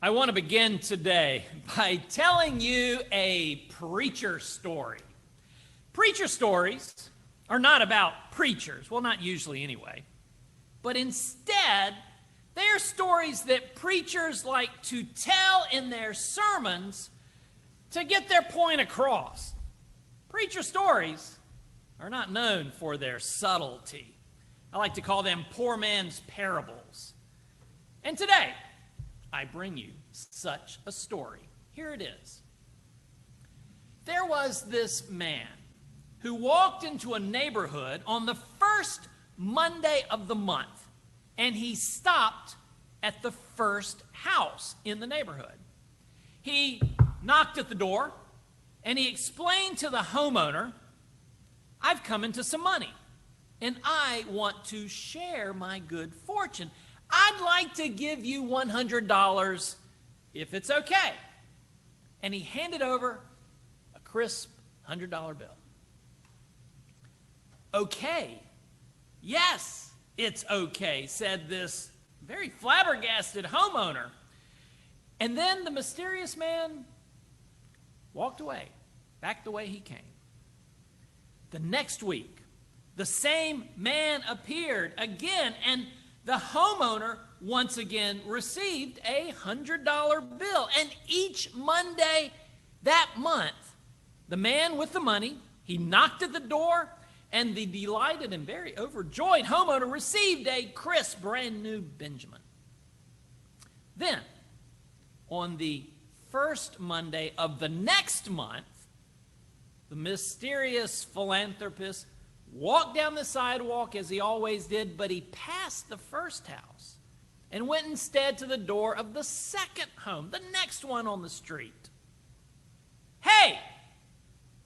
I want to begin today by telling you a preacher story. Preacher stories are not about preachers, well, not usually anyway, but instead, they are stories that preachers like to tell in their sermons to get their point across. Preacher stories are not known for their subtlety. I like to call them poor man's parables. And today, I bring you such a story. Here it is. There was this man who walked into a neighborhood on the first Monday of the month, and he stopped at the first house in the neighborhood. He knocked at the door, and he explained to the homeowner, "I've come into some money, and I want to share my good fortune. I'd like to give you $100 if it's okay." And he handed over a crisp $100 bill. "Okay. Yes, it's okay," said this very flabbergasted homeowner. And then the mysterious man walked away, back the way he came. The next week, the same man appeared again, and the homeowner once again received a $100 bill. And each Monday that month, the man with the money, he knocked at the door, and the delighted and very overjoyed homeowner received a crisp, brand new Benjamin. Then, on the first Monday of the next month, the mysterious philanthropist walked down the sidewalk as he always did, but he passed the first house and went instead to the door of the second home, the next one on the street. "Hey!"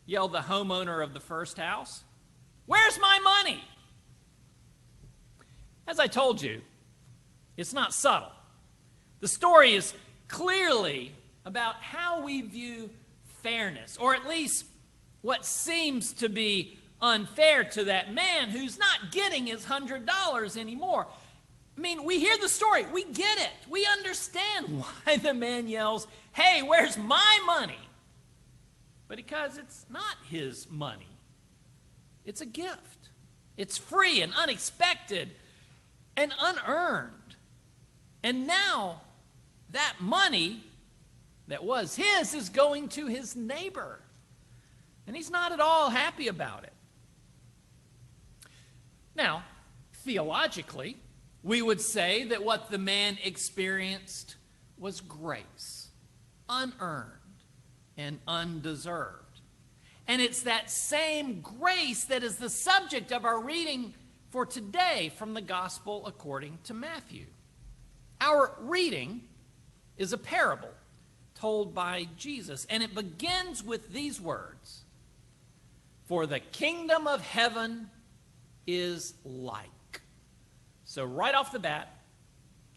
yelled the homeowner of the first house. "Where's my money?" As I told you, it's not subtle. The story is clearly about how we view fairness, or at least what seems to be unfair to that man who's not getting his $100 anymore. I mean, we hear the story, we get it, we understand why the man yells, "Hey, where's my money?" But because it's not his money. It's a gift. It's free and unexpected and unearned. And now that money that was his is going to his neighbor. And he's not at all happy about it. Now, theologically, we would say that what the man experienced was grace, unearned and undeserved. And it's that same grace that is the subject of our reading for today from the Gospel according to Matthew. Our reading is a parable told by Jesus, and it begins with these words, "For the kingdom of heaven is like." So right off the bat,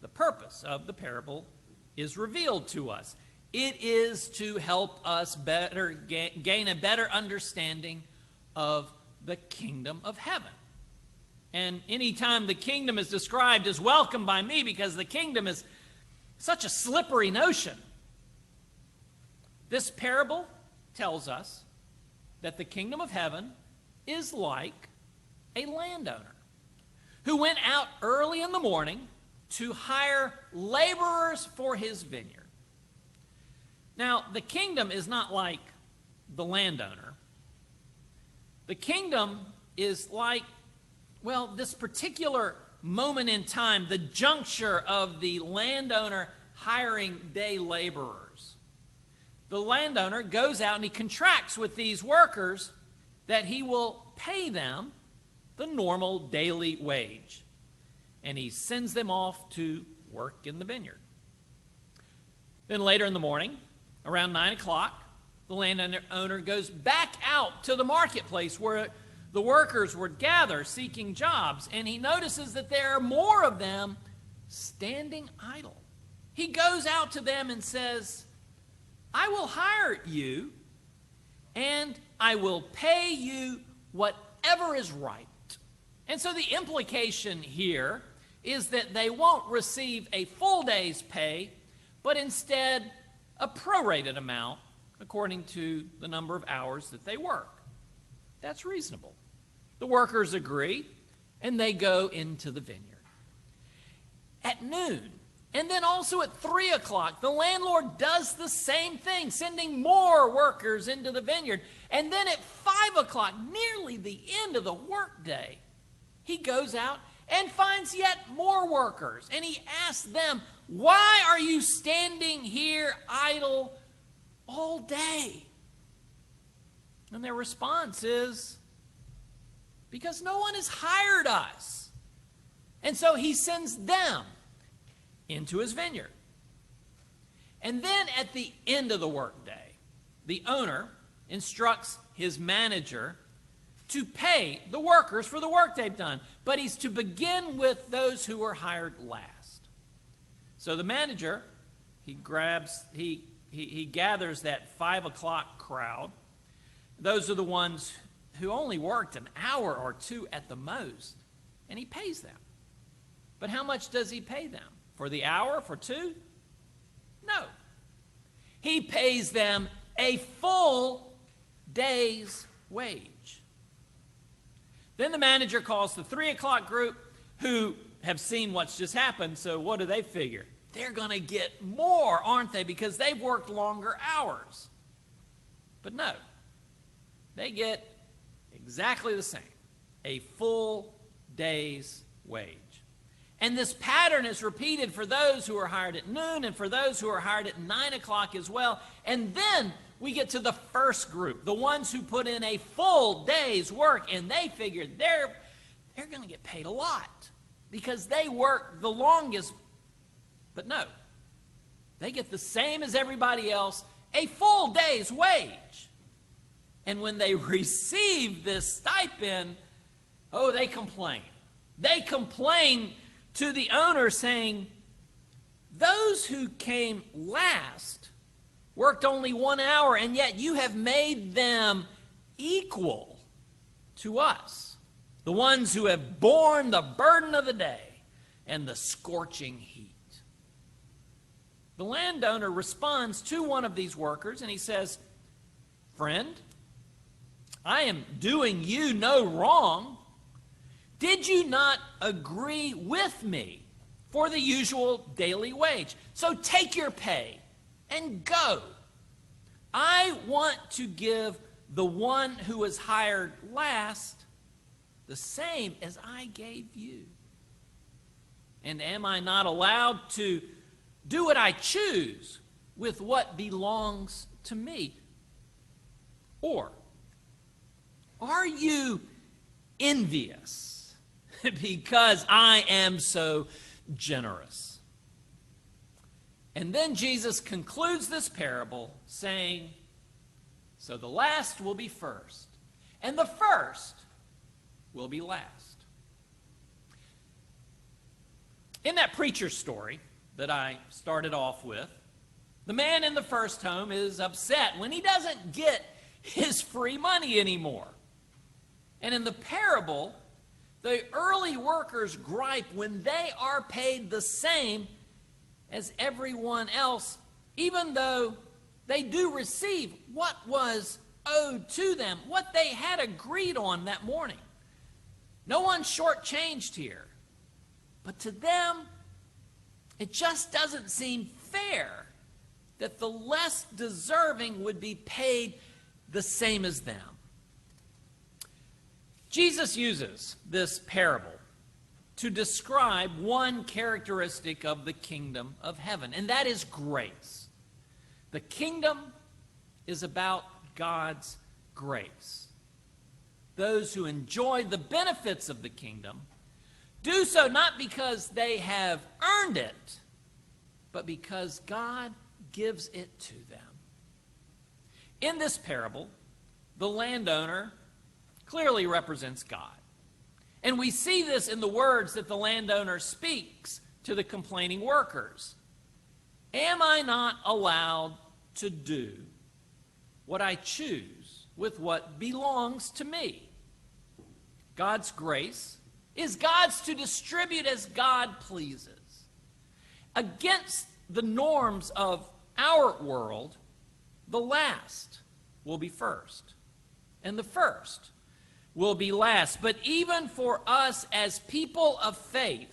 the purpose of the parable is revealed to us. It is to help us better gain a better understanding of the kingdom of heaven. And anytime the kingdom is described is welcome by me, because the kingdom is such a slippery notion. This parable tells us that the kingdom of heaven is like a landowner who went out early in the morning to hire laborers for his vineyard. Now, the kingdom is not like the landowner. The kingdom is like, well, this particular moment in time, the juncture of the landowner hiring day laborers. The landowner goes out and he contracts with these workers that he will pay them the normal daily wage. And he sends them off to work in the vineyard. Then later in the morning, around 9 o'clock, the landowner goes back out to the marketplace where the workers would gather seeking jobs, and he notices that there are more of them standing idle. He goes out to them and says, "I will hire you, and I will pay you whatever is right." And so the implication here is that they won't receive a full day's pay, but instead a prorated amount according to the number of hours that they work. That's reasonable. The workers agree, and they go into the vineyard. At noon, and then also at 3 o'clock, the landlord does the same thing, sending more workers into the vineyard. And then at 5 o'clock, nearly the end of the workday, he goes out and finds yet more workers. And he asks them, "Why are you standing here idle all day?" And their response is, "Because no one has hired us." And so he sends them into his vineyard. And then at the end of the workday, the owner instructs his manager to pay the workers for the work they've done. But he's to begin with those who were hired last. So the manager, he gathers that 5 o'clock crowd. Those are the ones who only worked an hour or two at the most, and he pays them. But how much does he pay them? For the hour? For two? No. He pays them a full day's wage. Then the manager calls the 3 o'clock group who have seen what's just happened, so what do they figure? They're going to get more, aren't they? Because they've worked longer hours. But no. They get exactly the same, a full day's wage. And this pattern is repeated for those who are hired at noon and for those who are hired at 9 o'clock as well. And then we get to the first group, the ones who put in a full day's work, and they figured they're going to get paid a lot because they work the longest. But no, they get the same as everybody else, a full day's wage. And when they receive this stipend, oh, they complain. They complain to the owner saying, "Those who came last worked only 1 hour, and yet you have made them equal to us, the ones who have borne the burden of the day and the scorching heat." The landowner responds to one of these workers, and he says, "Friend, I am doing you no wrong. Did you not agree with me for the usual daily wage? So take your pay and go. I want to give the one who was hired last the same as I gave you. And am I not allowed to do what I choose with what belongs to me? Or are you envious because I am so generous?" And then Jesus concludes this parable saying, "So the last will be first, and the first will be last." In that preacher story that I started off with, the man in the first home is upset when he doesn't get his free money anymore. And in the parable, the early workers gripe when they are paid the same as everyone else, even though they do receive what was owed to them, what they had agreed on that morning. No one's shortchanged here. But to them, it just doesn't seem fair that the less deserving would be paid the same as them. Jesus uses this parable to describe one characteristic of the kingdom of heaven, and that is grace. The kingdom is about God's grace. Those who enjoy the benefits of the kingdom do so not because they have earned it, but because God gives it to them. In this parable, the landowner clearly represents God. And we see this in the words that the landowner speaks to the complaining workers. Am I not allowed to do what I choose with what belongs to me? God's grace is God's to distribute as God pleases. Against the norms of our world, the last will be first, and the first will be last. But even for us as people of faith,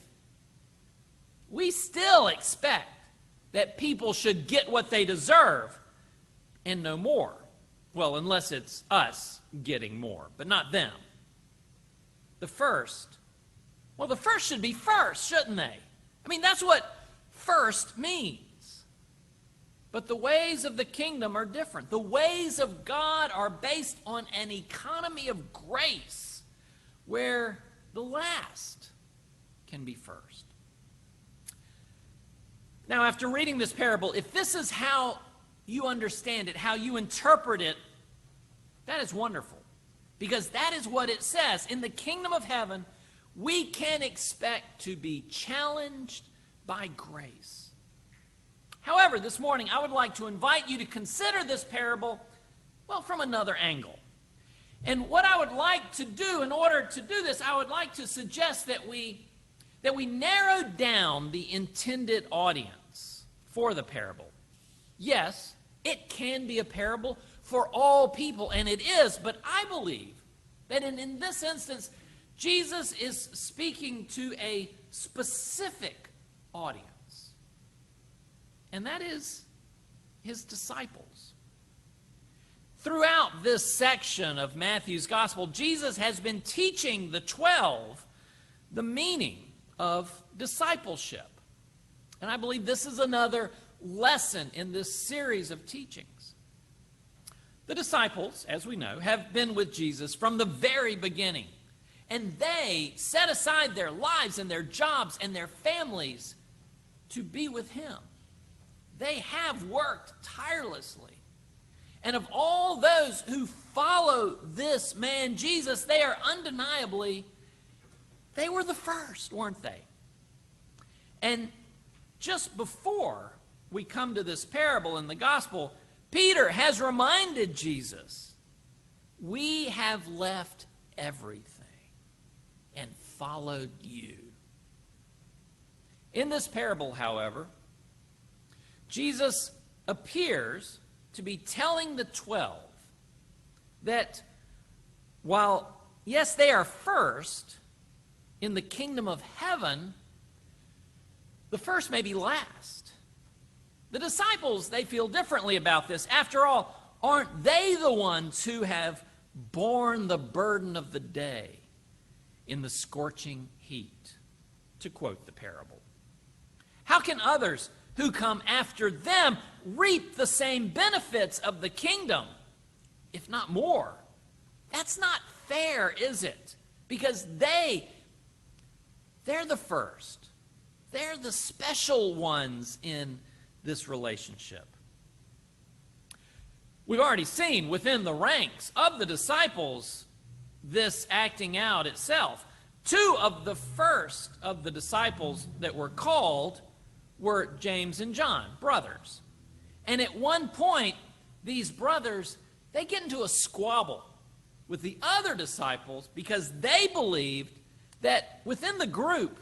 we still expect that people should get what they deserve and no more. Well, unless it's us getting more, but not them. The first should be first, shouldn't they? I mean, that's what first means. But the ways of the kingdom are different. The ways of God are based on an economy of grace where the last can be first. Now, after reading this parable, if this is how you understand it, how you interpret it, that is wonderful. Because that is what it says. In the kingdom of heaven, we can expect to be challenged by grace. However, this morning, I would like to invite you to consider this parable, well, from another angle. And what I would like to do in order to do this, I would like to suggest that we narrow down the intended audience for the parable. Yes, it can be a parable for all people, and it is, but I believe that in this instance, Jesus is speaking to a specific audience, and that is his disciples. Throughout this section of Matthew's gospel, Jesus has been teaching the 12 the meaning of discipleship. And I believe this is another lesson in this series of teachings. The disciples, as we know, have been with Jesus from the very beginning. And they set aside their lives and their jobs and their families to be with him. They have worked tirelessly. And of all those who follow this man Jesus, they are undeniably, they were the first, weren't they? And just before we come to this parable in the gospel, Peter has reminded Jesus, we have left everything and followed you. In this parable, however, Jesus appears to be telling the 12 that while, yes, they are first in the kingdom of heaven, the first may be last. The disciples, they feel differently about this. After all, aren't they the ones who have borne the burden of the day in the scorching heat, to quote the parable? How can others who come after them reap the same benefits of the kingdom, if not more? That's not fair, is it? Because they're the first. They're the special ones in this relationship. We've already seen within the ranks of the disciples this acting out itself. Two of the first of the disciples that were called were James and John, brothers. And at one point, these brothers, they get into a squabble with the other disciples because they believed that within the group,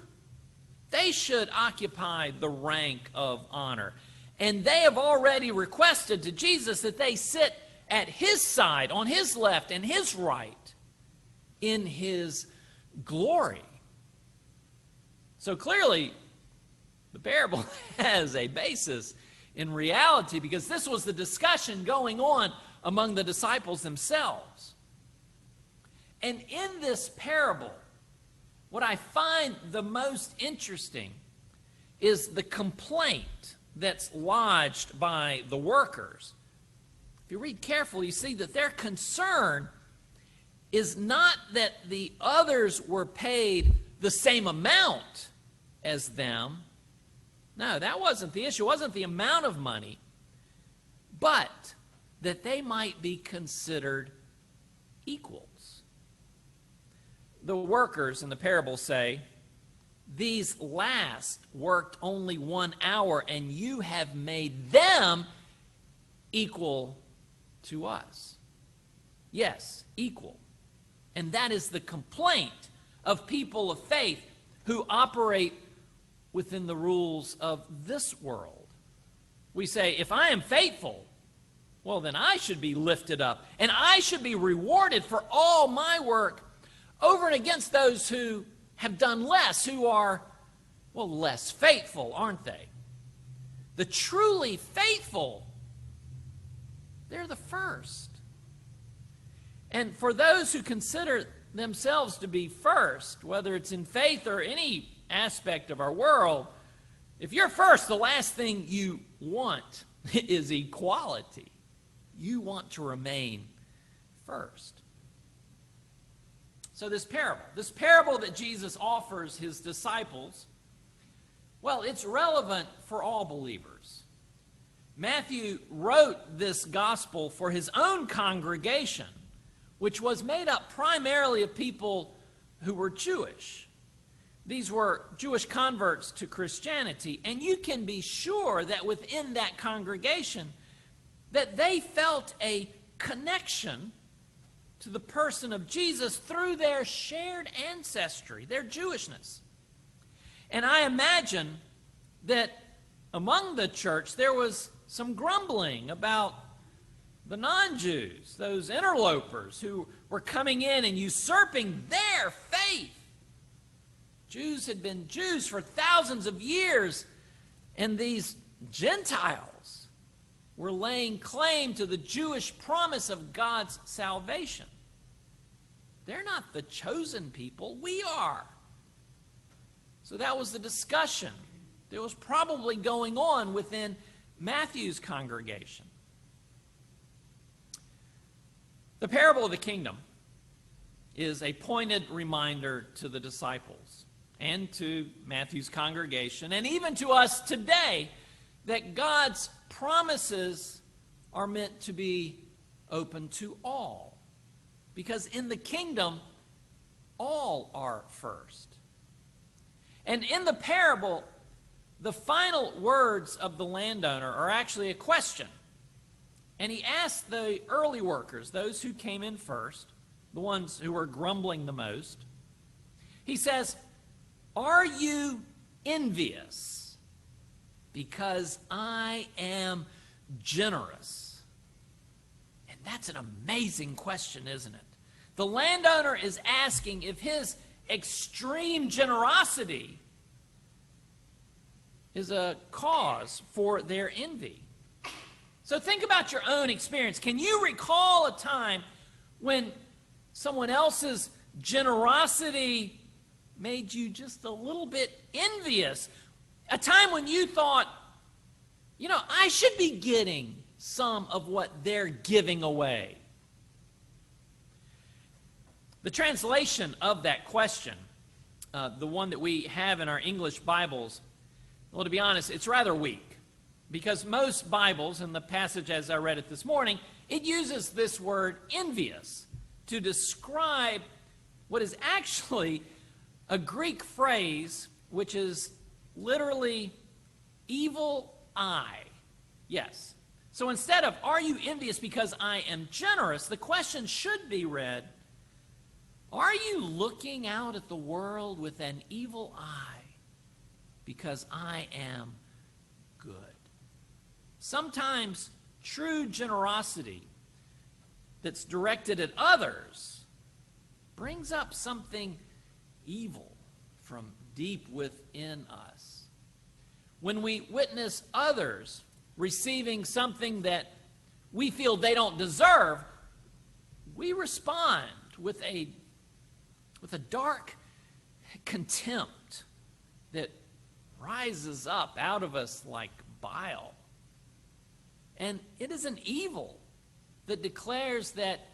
they should occupy the rank of honor. And they have already requested to Jesus that they sit at his side, on his left and his right, in his glory. So clearly, the parable has a basis in reality because this was the discussion going on among the disciples themselves. And in this parable, what I find the most interesting is the complaint that's lodged by the workers. If you read carefully, you see that their concern is not that the others were paid the same amount as them. No, that wasn't the issue. It wasn't the amount of money, but that they might be considered equals. The workers in the parable say, these last worked only 1 hour, and you have made them equal to us. Yes, equal. And that is the complaint of people of faith who operate within the rules of this world. we say, if I am faithful, well, then I should be lifted up, and I should be rewarded for all my work over and against those who have done less, who are, well, less faithful, aren't they? The truly faithful, they're the first. And for those who consider themselves to be first, whether it's in faith or any aspect of our world, if you're first, the last thing you want is equality. You want to remain first. So this parable that Jesus offers his disciples, well, it's relevant for all believers. Matthew wrote this gospel for his own congregation, which was made up primarily of people who were Jewish. These were Jewish converts to Christianity, and you can be sure that within that congregation that they felt a connection to the person of Jesus through their shared ancestry, their Jewishness. And I imagine that among the church there was some grumbling about the non-Jews, those interlopers who were coming in and usurping their faith. Jews had been Jews for thousands of years, and these Gentiles were laying claim to the Jewish promise of God's salvation. They're not the chosen people, we are. So that was the discussion that was probably going on within Matthew's congregation. The parable of the kingdom is a pointed reminder to the disciples and to Matthew's congregation, and even to us today, that God's promises are meant to be open to all. Because in the kingdom, all are first. And in the parable, the final words of the landowner are actually a question. And he asked the early workers, those who came in first, the ones who were grumbling the most, he says, "Are you envious because I am generous?" And that's an amazing question, isn't it? The landowner is asking if his extreme generosity is a cause for their envy. So think about your own experience. Can you recall a time when someone else's generosity made you just a little bit envious? A time when you thought, you know, I should be getting some of what they're giving away. The translation of that question, the one that we have in our English Bibles, well, to be honest, it's rather weak. Because most Bibles, in the passage as I read it this morning, it uses this word envious to describe what is actually a Greek phrase which is literally evil eye. Yes. So instead of, "Are you envious because I am generous?" the question should be read, "Are you looking out at the world with an evil eye because I am good?" Sometimes true generosity that's directed at others brings up something evil from deep within us. When we witness others receiving something that we feel they don't deserve, we respond with a dark contempt that rises up out of us like bile. And it is an evil that declares that,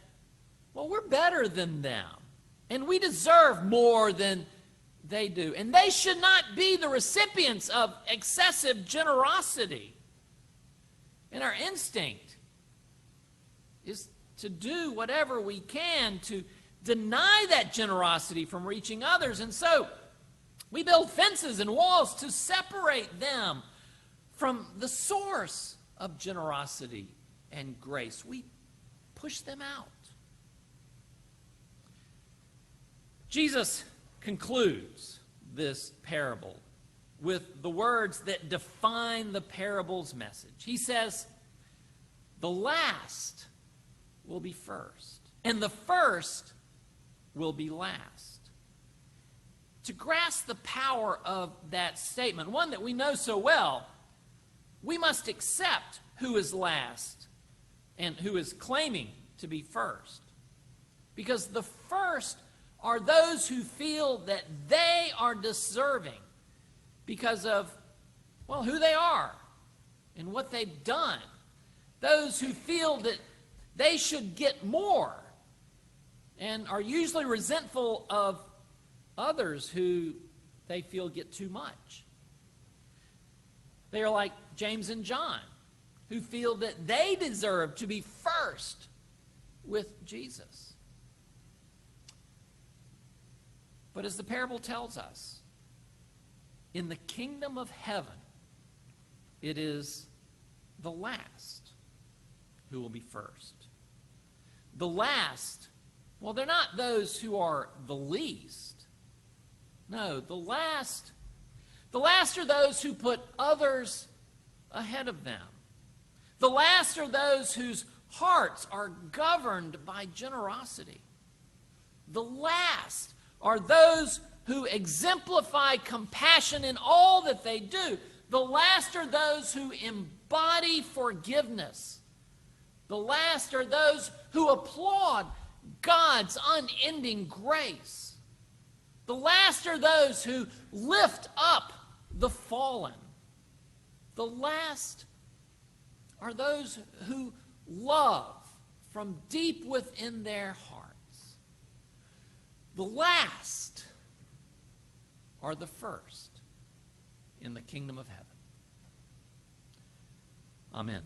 well, we're better than them, and we deserve more than they do, and they should not be the recipients of excessive generosity. And our instinct is to do whatever we can to deny that generosity from reaching others. And so we build fences and walls to separate them from the source of generosity and grace. We push them out. Jesus concludes this parable with the words that define the parable's message. He says, the last will be first, and the first will be last. To grasp the power of that statement, one that we know so well, we must accept who is last and who is claiming to be first. Because the first are those who feel that they are deserving because of, well, who they are and what they've done. Those who feel that they should get more and are usually resentful of others who they feel get too much. They are like James and John, who feel that they deserve to be first with Jesus. But as the parable tells us, in the kingdom of heaven, it is the last who will be first. The last, well, they're not those who are the least. No, the last are those who put others ahead of them. The last are those whose hearts are governed by generosity. The last are those who exemplify compassion in all that they do. The last are those who embody forgiveness. The last are those who applaud God's unending grace. The last are those who lift up the fallen. The last are those who love from deep within their hearts. The last are the first in the kingdom of heaven. Amen.